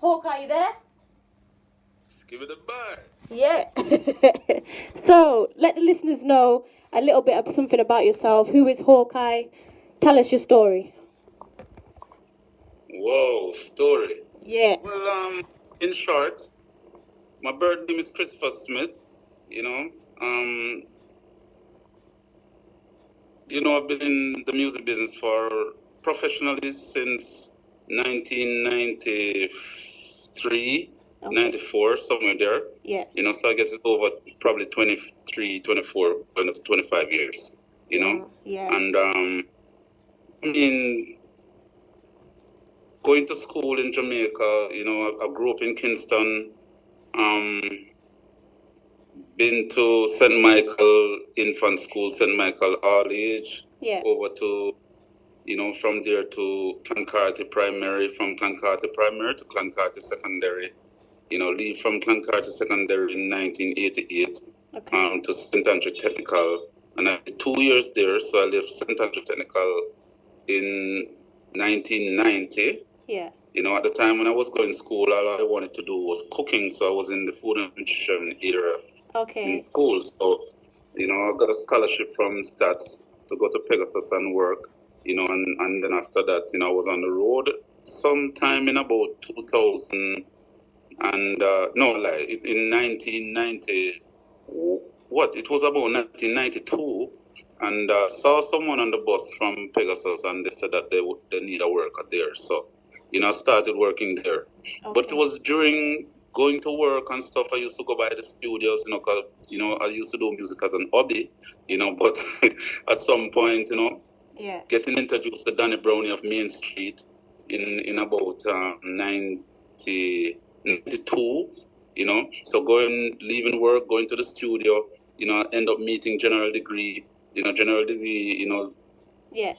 Hawkeye, you there? Let's give it a bye. Yeah. So, let the listeners know a little bit of something about yourself. Who is Hawkeye? Tell us your story. Whoa, story. Yeah. Well, in short, my birth name is Christopher Smith. You know, um, I've been in the music business for professionally since 1993, Okay. 94, somewhere there. Yeah. So I guess it's over probably 23, 24, 25 years. Yeah. And I mean, going to school in Jamaica, I grew up in Kingston. Been to St. Michael Infant School, St. Michael All Age. Yeah. Over to, from there to Clancarty Primary, from Clancarty Primary to Clancarty Secondary. Leave from Clancarty Secondary in 1988. Okay. To St. Andrew Technical. And I did 2 years there, so I left St. Andrew Technical in 1990. Yeah. At the time when I was going to school, all I wanted to do was cooking, so I was in the food and nutrition era Okay. in school. So, I got a scholarship from Stats to go to Pegasus and work, and then after that, I was on the road sometime in about 2000 and, in 1990, it was about 1992, and saw someone on the bus from Pegasus, and they said that they need a worker there. So, I started working there. Okay. But it was during going to work and stuff, I used to go by the studios, cause, I used to do music as an hobby, but at some point, yeah, getting introduced to Danny Brownie of Main Street in about 92, so leaving work, going to the studio, end up meeting General Degree, General Degree, yeah,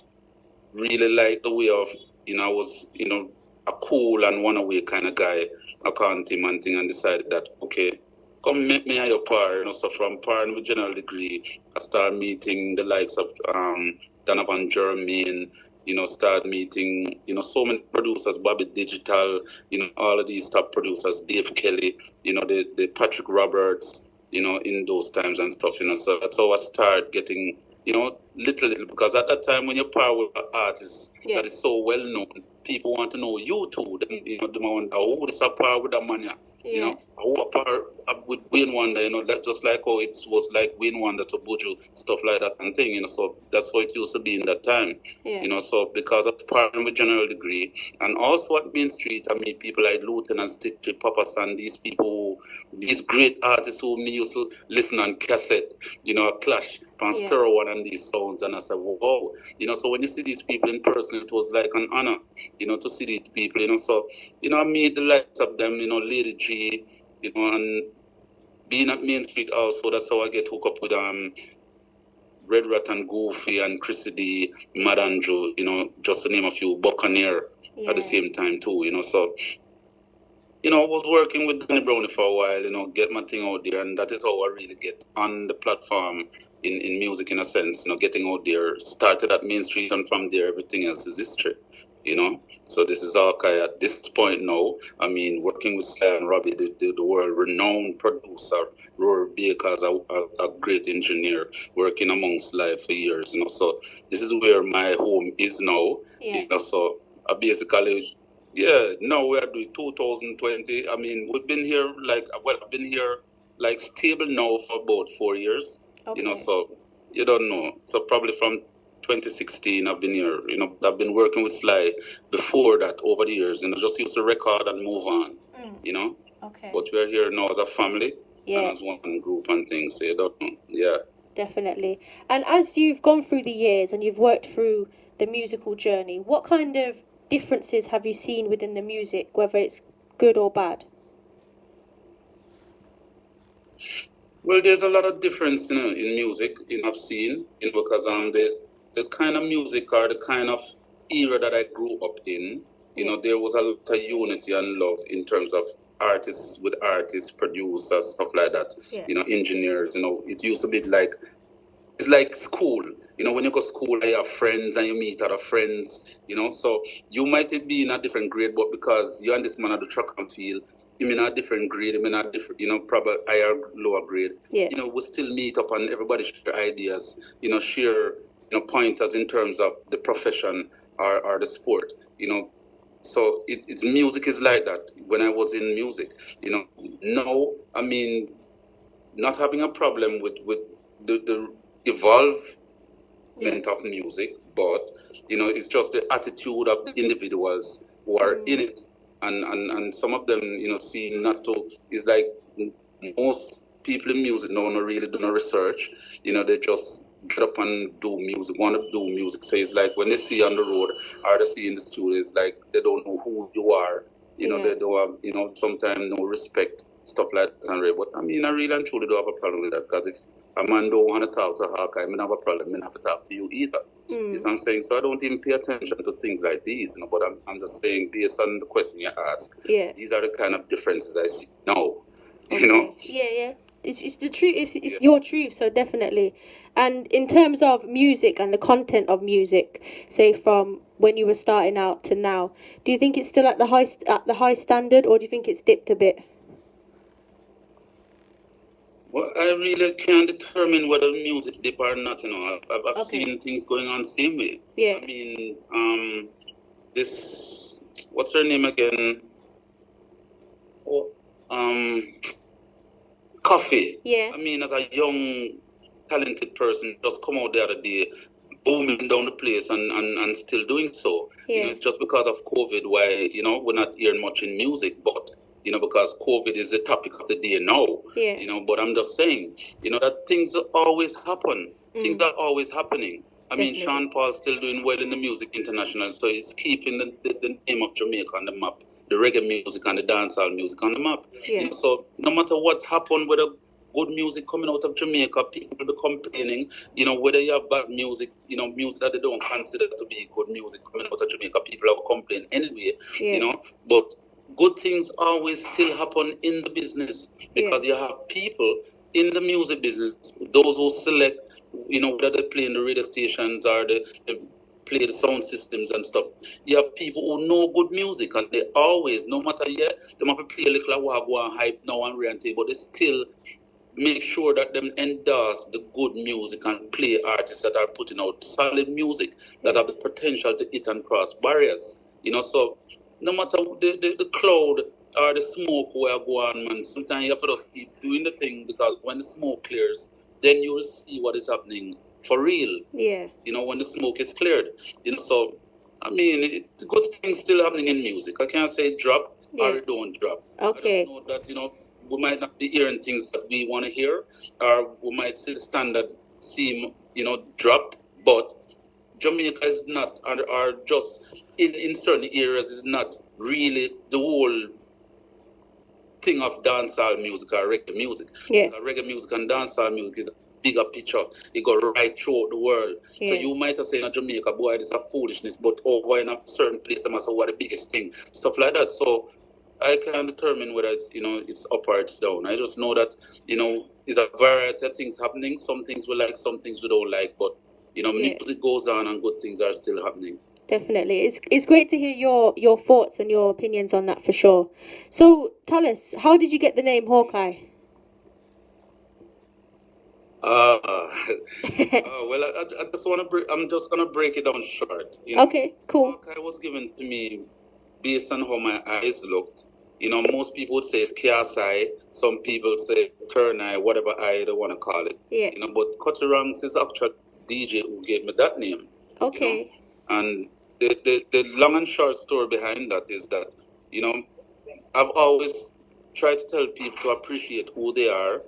really liked the way of, I was, a cool and one-away kind of guy. I caught him and thing and decided that, okay, come meet me at your par, so from par with General Degree, I started meeting the likes of Donovan Jermaine, start meeting, so many producers, Bobby Digital, all of these top producers, Dave Kelly, the Patrick Roberts, in those times and stuff, so that's how I started getting, little, because at that time when you're part with an artist that is so well known, people want to know you too. Then, the man, who is a part with that man, who a part with Wayne Wonder, that just like how it was like Wayne Wonder to Buju, stuff like that and thing, so that's how it used to be in that time. So because of partnering with General Degree, and also at Main Street, I meet people like Lieutenant Stitch, Papa San, these people, these great artists who me used to listen on cassette, a Clash, from Stereo One and these sounds, and I said, whoa, so when you see these people in person, it was like an honor, to see these people, so, I meet the likes of them, Lady G, and being at Main Street also, that's how I get hooked up with Red Rat and Goofy and Chrissy D, Mad Andrew, just to name a few, Buccaneer at the same time too, so, I was working with Danny Brownie for a while, get my thing out there, and that is how I really get on the platform in music in a sense, getting out there, started at Main Street, and from there everything else is history, So this is Hawkeye at this point now. I mean, working with Sly and Robbie, the world-renowned producer, Rory Baker is a great engineer, working amongst Live for years, So this is where my home is now, So I basically, now we are doing 2020. I mean, we've been here I've been here stable now for about 4 years, so you don't know. So probably from 2016 I've been here, I've been working with Sly before that over the years, just used to record and move on, Okay. But we're here now as a family and as one group and things, so you don't know, Definitely. And as you've gone through the years and you've worked through the musical journey, what kind of differences have you seen within the music, whether it's good or bad? Well, there's a lot of difference, in music, I've seen, because the kind of music or the kind of era that I grew up in, there was a lot of unity and love in terms of artists with artists, producers, stuff like that, engineers, it used to be it's like school, You know, when you go to school, you have friends and you meet other friends, you know. So you might be in a different grade, but because you and this man at the track and field, you mean a different grade, you mean a different, you know, probably higher, lower grade. Yeah. You know, we still meet up and everybody share ideas, you know, share, you know, pointers in terms of the profession or the sport, you know. So it's music is like that. When I was in music, you know, no, I mean, not having a problem with the evolvement of music, but you know, it's just the attitude of the individuals who are in it, and some of them, you know, seem not to. It's like most people in music don't really do no research. You know, they just get up and do music, want to do music. So it's like when they see you on the road or they see you in the studio, it's like they don't know who you are. You know, they don't have, you know, sometimes no respect, stuff like that. And but I mean, I really and truly don't have a problem with that, because if a man don't want to talk to Hawkeye, I don't have a problem. I don't have to talk to you either. You know what I'm saying? So I don't even pay attention to things like these, you know, but I'm just saying, based on the question you ask, these are the kind of differences I see now. You know? Yeah. It's the truth. It's your truth. So definitely. And in terms of music and the content of music, say from when you were starting out to now, do you think it's still at the high standard, or do you think it's dipped a bit? Well, I really can't determine whether music dip or not. You know, I've seen things going on same way. Yeah. I mean, this, what's her name again? Oh, Coffee. Yeah. I mean, as a young, talented person, just come out the other day, booming down the place and still doing so. You know, it's just because of COVID why, you know, we're not hearing much in music, but, you know, because COVID is the topic of the day now. Yeah. You know, but I'm just saying, you know, that things always happen. Things are always happening. I mean, Sean Paul's still doing well in the music international, so he's keeping the name of Jamaica on the map, the reggae music and the dancehall music on the map. Yeah. You know, so no matter what happened with the good music coming out of Jamaica, people will be complaining, you know, whether you have bad music, you know, music that they don't consider to be good music coming out of Jamaica, people will complain anyway, you know, but good things always still happen in the business, because you have people in the music business, those who select, you know, whether they play in the radio stations or they play the sound systems and stuff. You have people who know good music, and they always, no matter they have to play a little wagwa hype now and rant, but they still make sure that them endorse the good music and play artists that are putting out solid music that have the potential to hit and cross barriers. You know, so no matter the cloud or the smoke where I go on, man, sometimes you have to just keep doing the thing, because when the smoke clears, then you will see what is happening for real. Yeah. You know, when the smoke is cleared. You know, so, I mean, good things still happening in music. I can't say drop or it don't drop. Okay. I just know that, you know, we might not be hearing things that we want to hear, or we might see the standard seem, you know, dropped, but Jamaica is not, or just in certain areas, is not really the whole thing of dancehall music or reggae music. Yeah. Reggae music and dancehall music is a bigger picture. It go right throughout the world. So you might have said in Jamaica, boy, this is a foolishness, but over in a certain place, they must say, what the biggest thing, stuff like that. So I can't determine whether it's, you know, it's up or it's down. I just know that, you know, there's a variety of things happening. Some things we like, some things we don't like, but, you know, music goes on and good things are still happening. Definitely. It's great to hear your thoughts and your opinions on that, for sure. So tell us, how did you get the name Hawkeye? Well, I just want to. I'm just gonna break it down short. You know? Okay, cool. Hawkeye was given to me based on how my eyes looked. You know, most people would say it's Kias eye. Some people say turn eye, whatever eye they want to call it. Yeah. You know, but Cutty Ranks is actually DJ who gave me that name. Okay. You know? And the long and short story behind that is that, you know, I've always tried to tell people to appreciate who they are,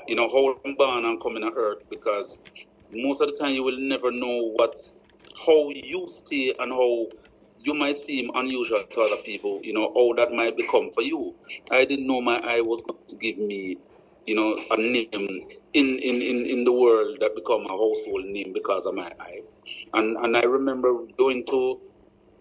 you know, how I'm born and coming to earth, because most of the time you will never know how you stay and how you might seem unusual to other people, you know, how that might become for you. I didn't know my eye was going to give me, you know, a name in the world that become a household name because of my eye. And I remember going to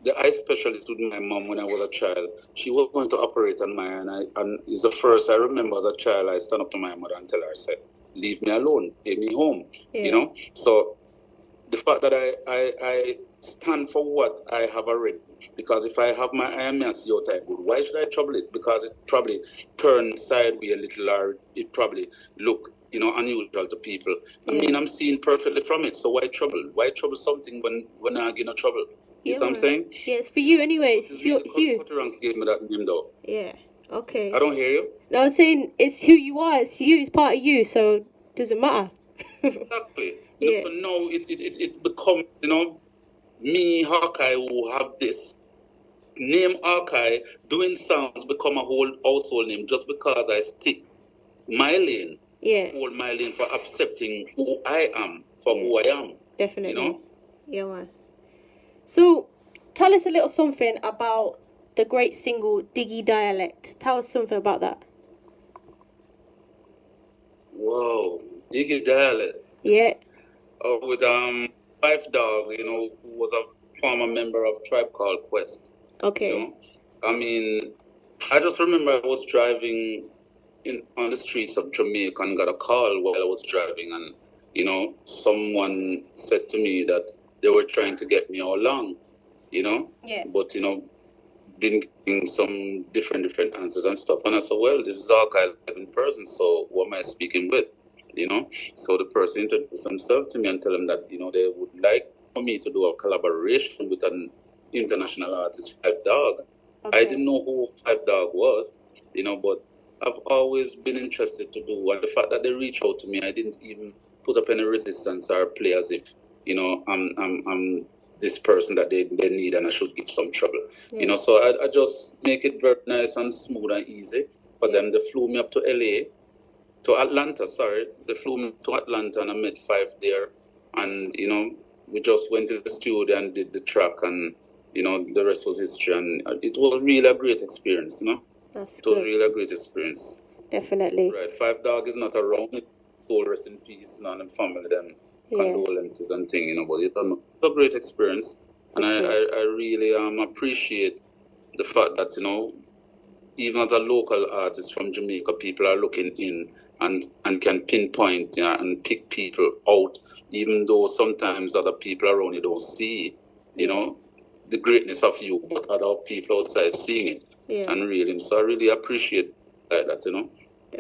the eye specialist with my mom when I was a child. She was going to operate on my eye, and it's the first I remember as a child. I stand up to my mother and tell her, I said, leave me alone, take me home, you know. So the fact that I stand for what I have already. Because if I have my I am a CEO type good, why should I trouble it? Because it probably turns sideways a little, or it probably look, unusual to people. I mean, I'm seeing perfectly from it, so why trouble? Why trouble something when I get no trouble? You see what I'm saying? Yeah, it's for you anyway. It's you. Cutterance gave me that name though. Yeah. Okay. I don't hear you. No, I'm saying it's who you are. It's you. It's part of you. So it doesn't matter. Exactly. Yeah. So now it becomes, me, Hawkeye, who have this name Hawkeye, doing songs become a whole household name just because I stick my lane. Yeah. Hold my lane for accepting who I am for who I am. Definitely. Yeah, man. So, tell us a little something about the great single Diggy Dialect. Tell us something about that. Whoa, Diggy Dialect. Yeah. With Five Dog, who was a former member of Tribe Called Quest. Okay. I mean, I just remember I was driving on the streets of Jamaica and got a call while I was driving, and someone said to me that they were trying to get me all along, Yeah. but been getting some different answers and stuff, and I said, well, this is all kind of in person, so who am I speaking with? So the person introduced themselves to me and tell them that they would like for me to do a collaboration with an international artist, Five Dog. Okay. I didn't know who Five Dog was, but I've always been interested to do. And the fact that they reached out to me, I didn't even put up any resistance or play as if I'm this person that they need and I should give some trouble. Yeah. So I just make it very nice and smooth and easy for them. They flew me up to Atlanta. They flew me to Atlanta and I met Five there, and we just went to the studio and did the track, and the rest was history, and it was really a great experience. It was really a great experience. Definitely. Right. Five Dog is not around. Soul rest in peace, and the family them condolences and thing, but it's a great experience, and I really appreciate the fact that even as a local artist from Jamaica, people are looking in and can pinpoint and pick people out, even though sometimes other people around you don't see, the greatness of you, but other people outside seeing it and reading. So I really appreciate that, Definitely.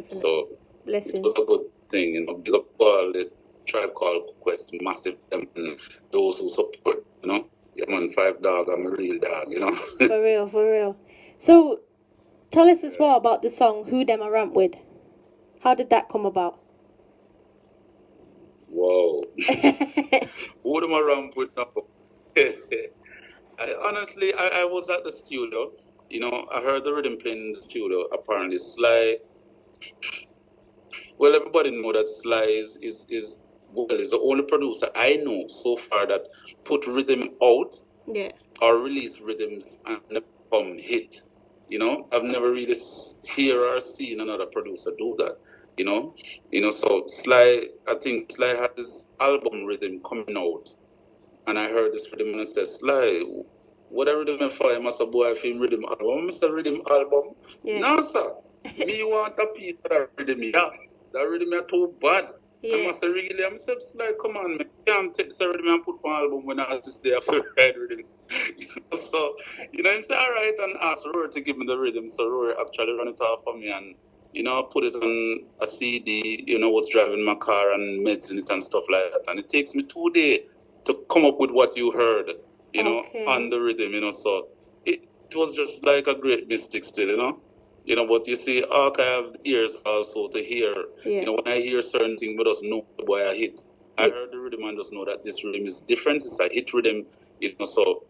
So Blessings. It was a good thing, big up all the Tribe Called Quest, massive them, and those who support, Yeah, man, Five Dog, I'm a real dog, For real. So, tell us as well about the song Who Dem I Ramp With. How did that come about? Whoa. Who Dem I Ramp With now? Honestly, I was at the studio. I heard the rhythm playing in the studio. Apparently, Sly. Well, everybody know that Sly is the only producer I know so far that put rhythm out or release rhythms and become hit. I've never really hear or seen another producer do that. So Sly, I think Sly had this album rhythm coming out, and I heard this rhythm and I said, Sly, what a rhythm for him as a boy film rhythm album? Mr. Rhythm album? Yeah. No, sir. Me want a piece of that rhythm, That rhythm is too bad. Yeah. I must say, really, I'm saying, Sly, come on, man. You can't take this rhythm and put one album when I just there for ride rhythm. So, I'm saying, all right, and ask Rory to give me the rhythm. So Rory actually run it off for me and, put it on a CD, what's driving my car and meds in it and stuff like that. And it takes me 2 days to come up with what you heard, on the rhythm, so it was just like a great mystic still, but you see, I have ears also to hear, when I hear certain things, but just know the boy I hit. I heard the rhythm and just know that this rhythm is different. It's a hit rhythm, so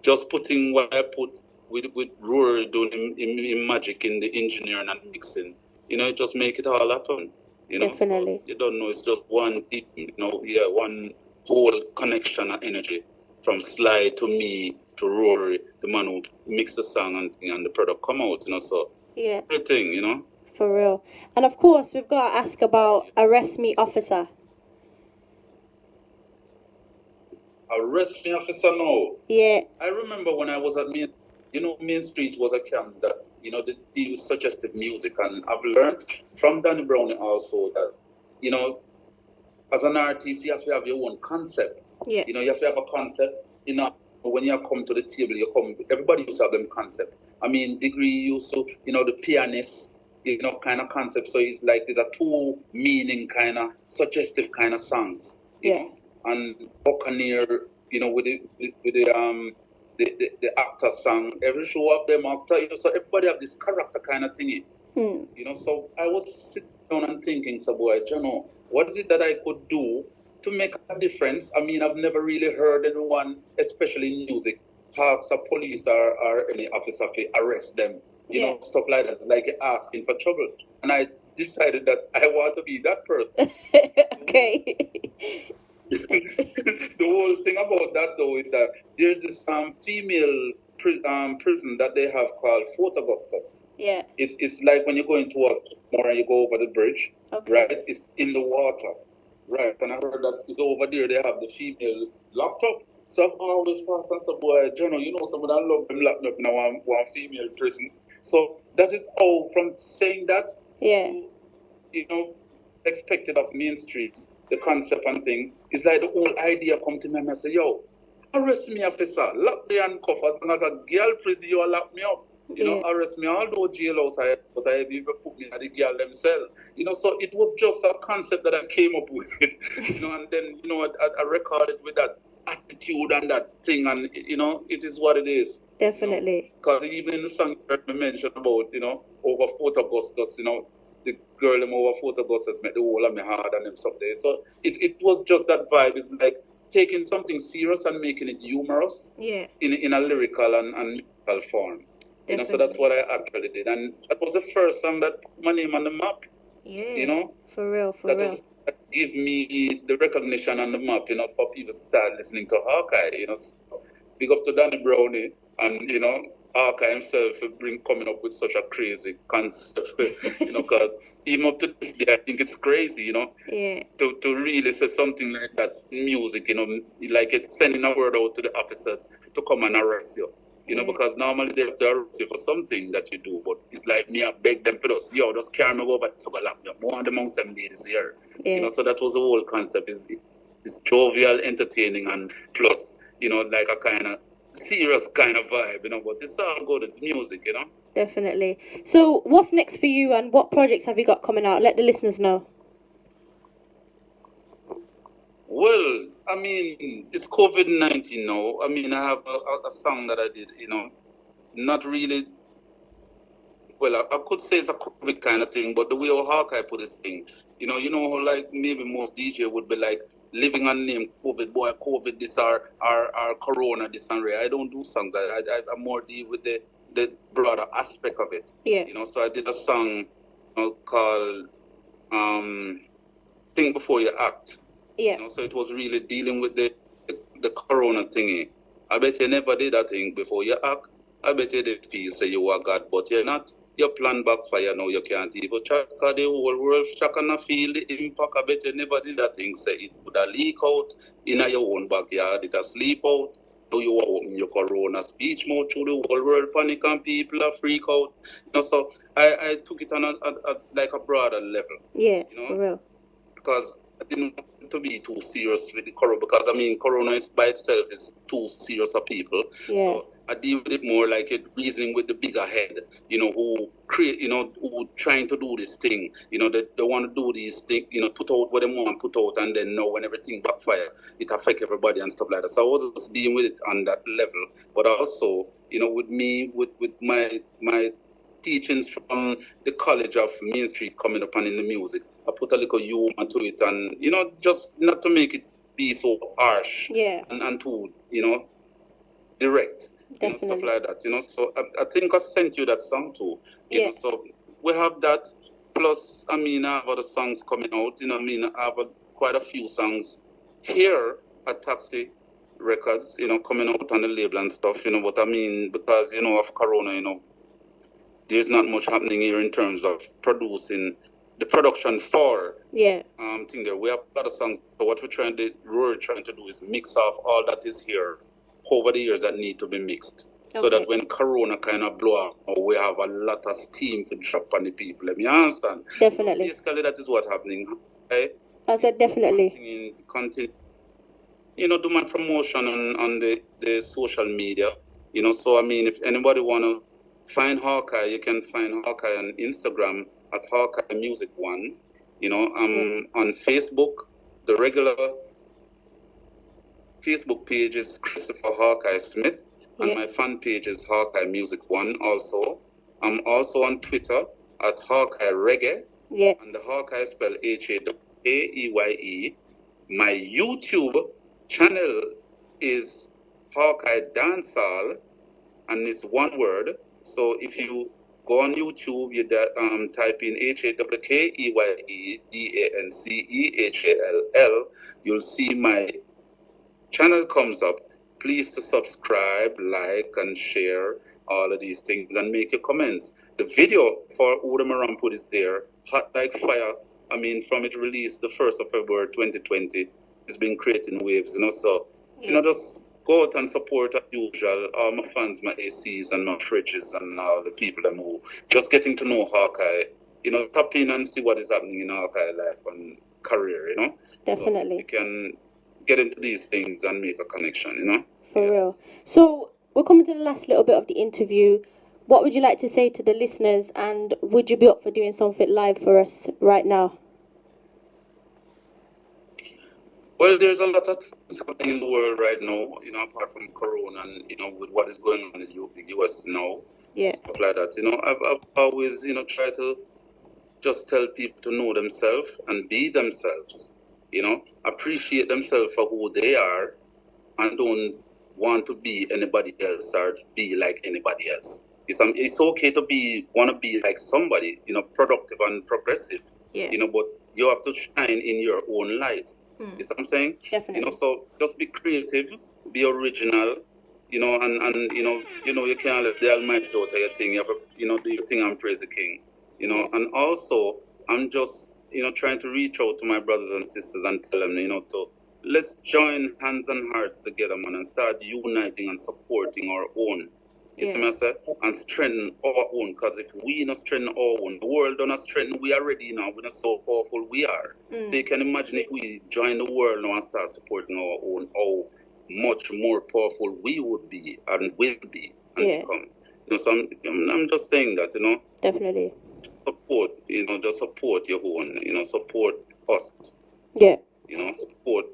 just putting what I put with Rory doing in magic in the engineering and mixing, it just make it all happen, Definitely. So you don't know, it's just one team, one whole connection and energy from Sly to me to Rory, the man who mixed the song and the product come out, so everything, For real. And of course, we've got to ask about Arrest Me Officer. Arrest Me Officer, no. Yeah. I remember when I was at Main Street was a camp that, they deal with suggestive music, and I've learned from Danny Brown also that, as an artist, you have to have your own concept. Yeah. You know, you have to have a concept. You know, when you come to the table, everybody used to have them concept. I mean, Degree used to, you know, the pianist, you know, kind of concept. So it's like there's a two meaning kind of suggestive kind of songs, you know. And Buccaneer, you know, with the actor song, every show of them actor, you know, so everybody have this character kind of thingy. You know, so I was sitting down and thinking, so boy, you know, what is it that I could do to make a difference? I mean, I've never really heard anyone, especially in music, ask a police or any officer to arrest them. You know, stuff like that, like asking for trouble. And I decided that I want to be that person. Okay. The whole thing about that, though, is that there's this female prison that they have called Fort Augustus. Yeah. It's like when you're going towards more and you go over the bridge, right? It's in the water, right? And I heard that it's over there they have the female locked up. So I've always passed and said, boy, Jono, you know, someone I love them locked up in one female prison. So that is all from saying that. Yeah. You know, expected of Main Street, the concept and thing. It's like the whole idea come to me and I say, yo, arrest me, officer, lock me and cuff. As long as a girl prison, you lock me up. You know, arrest me, although jailhouse, but I even put me at the girl themselves. You know, so it was just a concept that I came up with. You know, and then, you know, I recorded with that attitude and that thing, and, you know, it is what it is. Definitely. Because even in the song you mentioned about, you know, over Fort Augustus, you know, the girl them over Fort Augustus make the whole of me hard and them someday. So it was just that vibe. It's like taking something serious and making it humorous. Yeah. In a lyrical and musical form. You know, so that's what I actually did. And that was the first song that put my name on the map. Yeah. You know? For real. That give me the recognition on the map, you know, for people to start listening to Hawkeye, you know. So big up to Danny Brownie and, you know, Hawkeye himself for coming up with such a crazy concept, you know, because even up to this day, I think it's crazy, you know, to really say something like that in music, you know, like it's sending a word out to the officers to come and arrest you. You know, because normally they have to arrest you for something that you do, but it's like me, I beg them for us, yo, just carry me over to go lock me up. One amongst them ladies here. You know, so that was the whole concept. It's jovial, entertaining, and plus, you know, like a kind of serious kind of vibe, you know, but it's all good, it's music, you know. Definitely. So what's next for you and what projects have you got coming out? Let the listeners know. Well, I mean, it's COVID-19 now. I mean, I have a song that I did, you know, not really, well, I could say it's a COVID kind of thing, but the way Hawkeye put this thing, you know, how like maybe most DJ would be like living on name COVID, boy, COVID this or Corona this and I don't do songs. I more deal with the broader aspect of it. Yeah. You know, so I did a song, you know, called Think Before You Act. Yeah. You know, so it was really dealing with the Corona thingy. I bet you never did that thing before you act. I bet you the people say you are God, but you're not. Your plan backfire now, you can't even check the whole world shock and feel the impact. I bet you never did that thing. Say it would have leak out in your own backyard, it has sleep out. So you are open your Corona speech mode through the whole world, panic and people are freak out. You know, so I took it on a like a broader level. Yeah, you know? For real. Because I didn't want to be too serious with the Corona, because I mean Corona is by itself is too serious for people. Yeah. So I deal with it more like it reasoning with the bigger head, you know, who create, you know, who trying to do this thing, you know, they want to do these things, you know, put out what they want to put out, and then know when everything backfire, it affect everybody and stuff like that. So I was just dealing with it on that level, but also, you know, with me, with my teachings from the College of Main Street coming up and in the music, I put a little humor to it, and, you know, just not to make it be so harsh. Yeah. And to, you know, direct. Definitely. You know, stuff like that, you know. So I think I sent you that song too. You know, so we have that. Plus, I mean, I have other songs coming out. You know, I mean, I have quite a few songs here at Taxi Records, you know, coming out on the label and stuff, you know. But I mean, because, you know, of Corona, you know, there's not much happening here in terms of producing the production for thing there. We have a lot of songs. So what we're trying to do is mix off all that is here over the years that need to be mixed. Okay. So that when Corona kind of blow up, we have a lot of steam to drop on the people. Let me understand. Definitely. So basically, that is what's happening. Okay? I said definitely. Continue. do my promotion on the social media. So I mean, if anybody wanna find Hawkeye, you can find Hawkeye on Instagram at Hawkeye Music One. On Facebook, the regular Facebook page is Christopher Hawkeye Smith, and my fan page is Hawkeye Music One also. I'm also on Twitter at Hawkeye Reggae. Yeah. And the Hawkeye spell HAWKEYE. My YouTube channel is Hawkeye Dancehall, and it's one word. So if you go on YouTube, you type in HAWKEYE you'll see my channel comes up. Please to subscribe, like, and share all of these things and make your comments. The video for Udama Ramput is there, hot like fire. I mean, from it released the 1st of February 2020, it's been creating waves, so, just go out and support as usual. All my fans, my ACs and my fridges and all the people that move. Just getting to know Hawkeye, tap in and see what is happening in Hawkeye life and career, Definitely. So you can get into these things and make a connection, For real. So we're coming to the last little bit of the interview. What would you like to say to the listeners, and would you be up for doing something live for us right now? Well, there's a lot of things happening in the world right now, apart from Corona and, with what is going on in the US now. Yeah. Stuff like that. I've always, tried to just tell people to know themselves and be themselves, appreciate themselves for who they are and don't want to be anybody else or be like anybody else. It's okay to want to be like somebody, productive and progressive, but you have to shine in your own light. You see what I'm saying? Definitely. So just be creative, be original, and you can't let the Almighty out of your thing. You have to, do your thing and praise the King, And also, I'm just, trying to reach out to my brothers and sisters and tell them, to let's join hands and hearts together, man, and start uniting and supporting our own. You see what I say? And strengthen our own, because if we not strengthen our own, the world don't strengthen we already now. We're not so powerful we are. So you can imagine if we join the world now and start supporting our own, how much more powerful we would be and will be and become. So I'm just saying that, Definitely. Support, just support your own, support us. Yeah. Support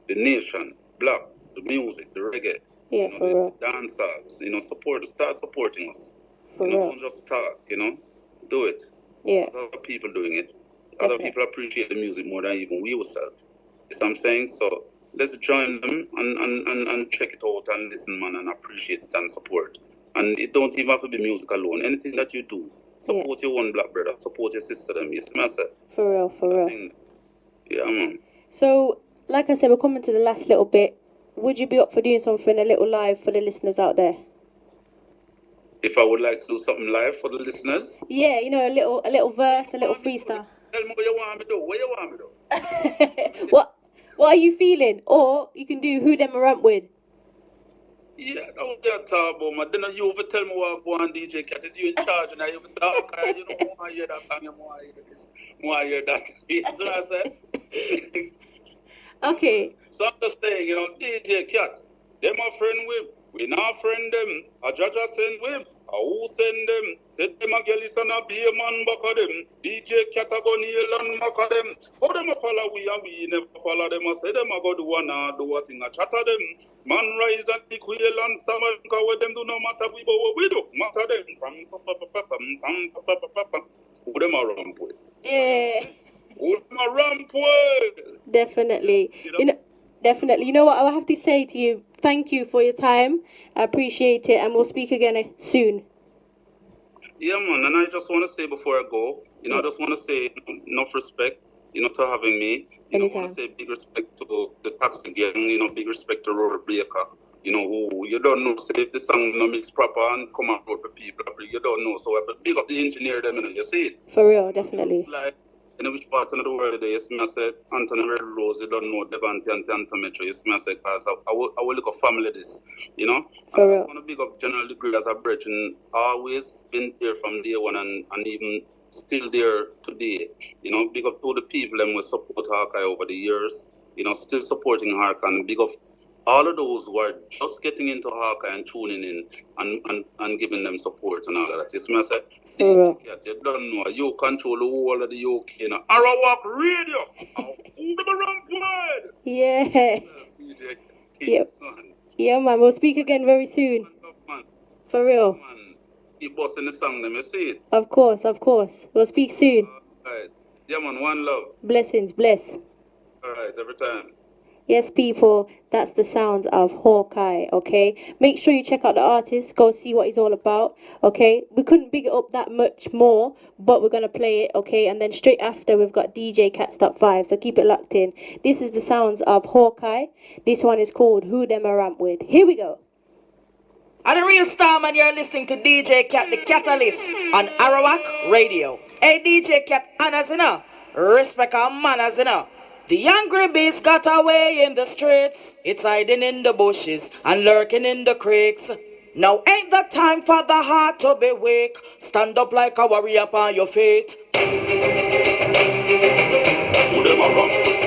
the nation, black, the music, the reggae. Yeah, for real. The dancers, start supporting us. For real. Don't just talk, do it. Yeah. There's other people doing it. Definitely. Other people appreciate the music more than even we ourselves. You see what I'm saying? So let's join them and check it out and listen, man, and appreciate it and support. And it don't even have to be music alone. Anything that you do, support your one black brother, support your sister, them. You see what I said? For real. Yeah, man. So, like I said, we're coming to the last little bit. Would you be up for doing something a little live for the listeners out there? If I would like to do something live for the listeners? Yeah, a little verse, a little freestyle. Tell me what you want me to do. What you want me to do? What are you feeling? Or you can do Who Them a Ramp With. Yeah, don't get talk about, man. Then you over tell me what go on DJ Cat. Is you in charge and you say, okay, I want to hear that song, I want to hear this, I want to hear that. You see what I said? Okay. So I'm just saying, DJ Cat, them a friend with, we not friend them. A judge a send with, a who send them? Said them a girl is a be a man back of them. DJ Cat a go kneel and mock of them. How them a follow we and we never follow them. I say them a go do one and do a thing a chatter them. Man rise and pick wheel and stammer, because what them do no matter we, but what we do matter them. Who them a ramp with? Yeah. Who them a ramp with? Definitely. Definitely. You know what I have to say to you? Thank you for your time. I appreciate it, and we'll speak again soon. Yeah, man. And I just want to say before I go, I just want to say enough respect, to having me. I want to say big respect to the taxi gang, big respect to Road Breaker, who you don't know, say if the song mix proper and come out for people, you don't know. So I have to big up the engineer, them, you see it. For real, definitely. It's like, which part of the world it is, I said, Anthony Red Rose, you don't know Devante and Metro, I said, because I will look at family this, For real. I want to big up General Degree as a bridge, and always been there from day one and even still there today. Big up to the people and we support Hawkeye over the years. still supporting Hawkeye, and big up all of those who are just getting into Hawkeye and tuning in and giving them support and all of that. It's me, I said, DJ Cat, you don't know, you control the whole of the UK, you know. Arawak Radio, Yeah. DJ Cat, Yep. son. Yeah, man. We'll speak again very soon. Man, For real. man, keep busting the song, them, you see it? Of course, of course. We'll speak soon. All right. Yeah, man, one love. Blessings, bless. All right, every time. Yes, people, that's the sounds of Hawkeye, okay? Make sure you check out the artist, go see what he's all about, okay? We couldn't big it up that much more, but we're going to play it, okay? And then straight after, we've got DJ Cat's Top 5, so keep it locked in. This is the sounds of Hawkeye. This one is called Who Them A Ramp With. Here we go. And the real star man, you're listening to DJ Cat, the Catalyst, on Arawak Radio. Hey, DJ Cat, honors, you know? Respect our manners, you know? The angry beast got away in the streets. It's hiding in the bushes and lurking in the creeks. Now ain't the time for the heart to be weak. Stand up like a warrior upon your feet. Who them a ramp?